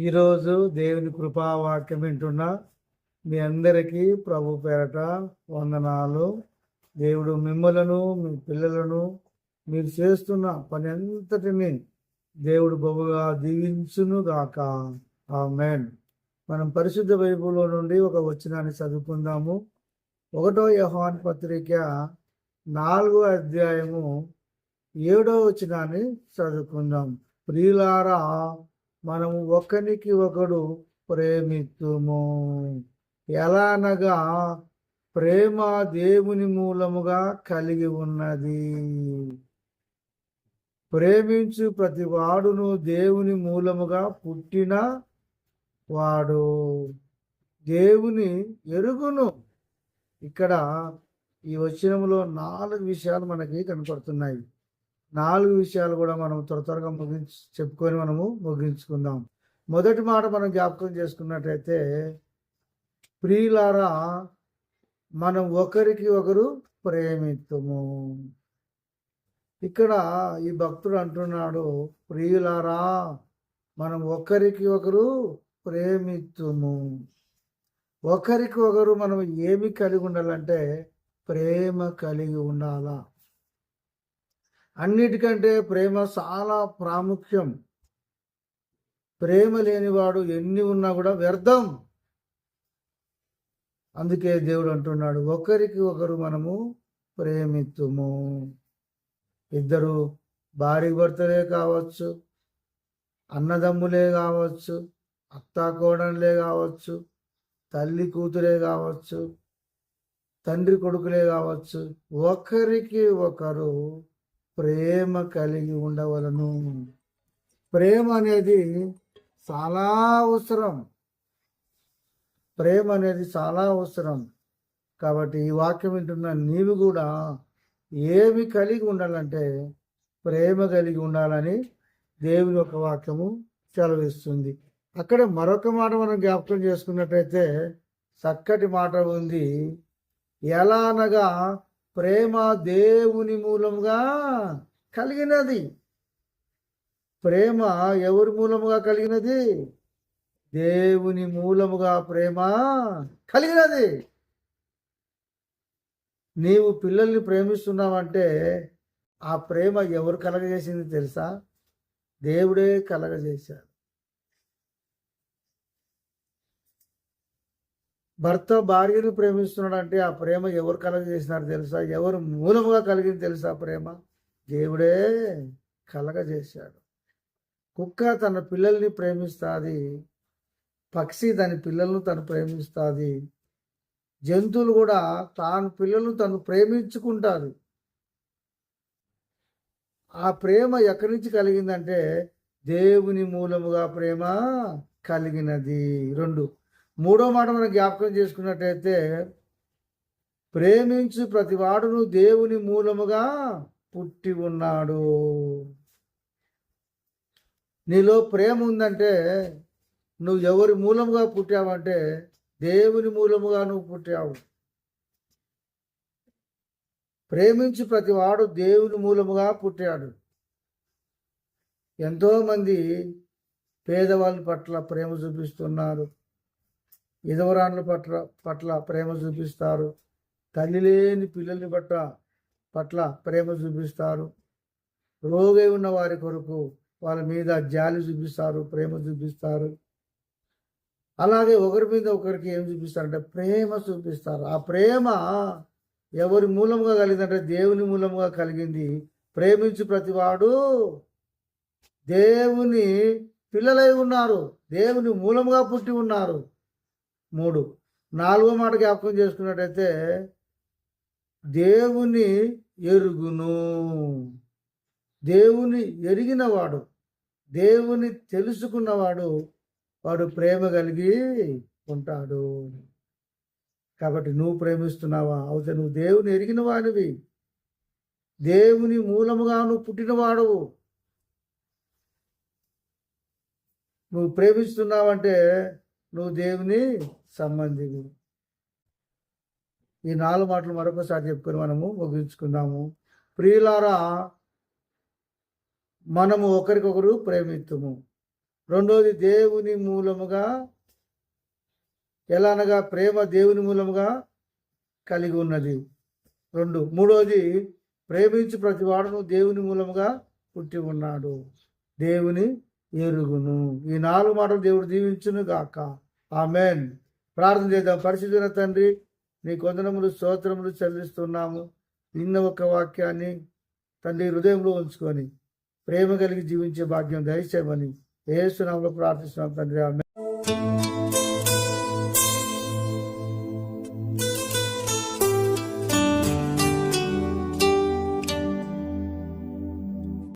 ఈరోజు దేవుని కృపావాక్యం వింటున్న మీ అందరికీ ప్రభు పేరట వందనాలు. దేవుడు మిమ్మలను, మీ పిల్లలను, మీరు చేస్తున్న పని అంతటిని దేవుడు బహుగా దీవించును గాక. ఆమేన్. మనం పరిశుద్ధ బైబిల్లో నుండి ఒక వచనాన్ని చదువుకుందాము. 1 యోహాను పత్రిక 4వ అధ్యాయము 7వ వచనాన్ని చదువుకుందాం. ప్రియులారా, మనము ఒకరికి ఒకడు ప్రేమిత్తుము. ఎలా అనగా ప్రేమ దేవుని మూలముగా కలిగి ఉన్నది. ప్రేమించు ప్రతి వాడును దేవుని మూలముగా పుట్టిన వాడు దేవుని ఎరుగును. ఇక్కడ ఈ వచనంలో 4 విషయాలు మనకి కనపడుతున్నాయి. 4 విషయాలు కూడా మనం త్వరగా చెప్పుకొని మనము ముగించుకుందాం. మొదటి మాట మనం జ్ఞాపకం చేసుకున్నట్టయితే, ప్రియులారా, మనం ఒకరికి ఒకరు ప్రేమిత్తుము. ఇక్కడ ఈ భక్తుడు అంటున్నాడు, ప్రియులారా, మనం ఒకరికి ఒకరు ప్రేమిత్తుము. ఒకరికి ఒకరు మనం ఏమి కలిగి ఉండాలంటే ప్రేమ కలిగి ఉండాలా. అన్నిటికంటే ప్రేమ చాలా ప్రాముఖ్యం. ప్రేమ లేనివాడు ఎన్ని ఉన్నా కూడా వ్యర్థం. అందుకే దేవుడు అంటున్నాడు, ఒకరికి ఒకరు మనము ప్రేమిత్తుము. ఇద్దరు భార్య భర్తలే కావచ్చు, అన్నదమ్ములే కావచ్చు, అత్తాకోడళ్ళే కావచ్చు, తల్లి కూతురే కావచ్చు, తండ్రి కొడుకులే కావచ్చు, ఒకరికి ఒకరు ప్రేమ కలిగి ఉండవలను. ప్రేమ అనేది చాలా అవసరం. ప్రేమ అనేది చాలా అవసరం. కాబట్టి ఈ వాక్యం వింటున్న నీవు కూడా ఏమి కలిగి ఉండాలంటే ప్రేమ కలిగి ఉండాలని దేవుని యొక్క వాక్యము సెలవిస్తుంది. అక్కడ మరొక మాట మనం జ్ఞాపకం చేసుకున్నట్టయితే చక్కటి మాట ఉంది. ఎలా అనగా ప్రేమ దేవుని మూలముగా కలిగినది. ప్రేమ ఎవరి మూలముగా కలిగినది? దేవుని మూలముగా ప్రేమ కలిగినది. నీవు పిల్లల్ని ప్రేమిస్తున్నావంటే ఆ ప్రేమ ఎవరు కలగజేసింది తెలుసా? దేవుడే కలగజేశాడు. భర్త భార్యను ప్రేమిస్తున్నాడంటే ఆ ప్రేమ ఎవరు కలగజేసినారు తెలుసా? ఎవరు మూలముగా కలిగింది తెలుసా? ప్రేమ దేవుడే కలగజేశాడు. కుక్క తన పిల్లల్ని ప్రేమిస్తుంది, పక్షి దాని పిల్లలను తను ప్రేమిస్తుంది, జంతువులు కూడా తాను పిల్లలను తను ప్రేమించుకుంటారు. ఆ ప్రేమ ఎక్కడి నుంచి కలిగిందంటే దేవుని మూలముగా ప్రేమ కలిగినది. 2. మూడో మాట మనం జ్ఞాపకం చేసుకున్నట్టయితే, ప్రేమించు ప్రతి వాడును దేవుని మూలముగా పుట్టి ఉన్నాడు. నీలో ప్రేమ ఉందంటే నువ్వు ఎవరి మూలముగా పుట్టావంటే దేవుని మూలముగా నువ్వు పుట్టావు. ప్రేమించు ప్రతి వాడు దేవుని మూలముగా పుట్టాడు. ఎంతోమంది పేదవాళ్ళ పట్ల ప్రేమ చూపిస్తున్నారు, విధవరాళ్ళ పట్ల ప్రేమ చూపిస్తారు, తల్లి లేని పిల్లల్ని పట్ల ప్రేమ చూపిస్తారు, రోగి ఉన్న వారి కొరకు వాళ్ళ మీద జాలి చూపిస్తారు, ప్రేమ చూపిస్తారు. అలాగే ఒకరి మీద ఒకరికి ఏం చూపిస్తారంటే ప్రేమ చూపిస్తారు. ఆ ప్రేమ ఎవరి మూలంగా కలిగిందంటే దేవుని మూలంగా కలిగింది. ప్రేమించు ప్రతివాడు దేవుని పిల్లలై ఉన్నారు, దేవుని మూలంగా పుట్టి ఉన్నారు. 3. 4వ మాట జ్ఞాపకం చేసుకున్నట్టయితే, దేవుని ఎరుగును. దేవుని ఎరిగినవాడు, దేవుని తెలుసుకున్నవాడు, వాడు ప్రేమ కలిగి ఉంటాడు. కాబట్టి నువ్వు ప్రేమిస్తున్నావా? అయితే నువ్వు దేవుని ఎరిగిన వాడివి, దేవుని మూలముగా నువ్వు పుట్టినవాడు. నువ్వు ప్రేమిస్తున్నావంటే నువ్వు దేవుని సంబంధివి. ఈ 4 మాటలు మరొకసారి చెప్పుకొని మనము ముగించుకుందాము. ప్రియులారా, మనము ఒకరికొకరు ప్రేమిత్తుము. రెండోది దేవుని మూలముగా, ఎలా అనగా ప్రేమ దేవుని మూలముగా కలిగి ఉన్నది. మూడోది ప్రేమించి ప్రతి వాడును దేవుని మూలముగా పుట్టి ఉన్నాడు, దేవుని ఎరుగును. ఈ 4 మాటలు దేవుడు దీవించును గాక. ఆమెన్. ప్రార్థన చేద్దాం. పరిశుద్ధుల తండ్రి, నీ వందనములు స్తోత్రములు చెల్లిస్తున్నాము. నిన్న ఒక వాక్యాన్ని తండ్రి హృదయంలో ఉంచుకొని ప్రేమ కలిగి జీవించే భాగ్యం దయచేయమని యేసు నామములో ప్రార్థిస్తున్నాం తండ్రి. ఆమేన్.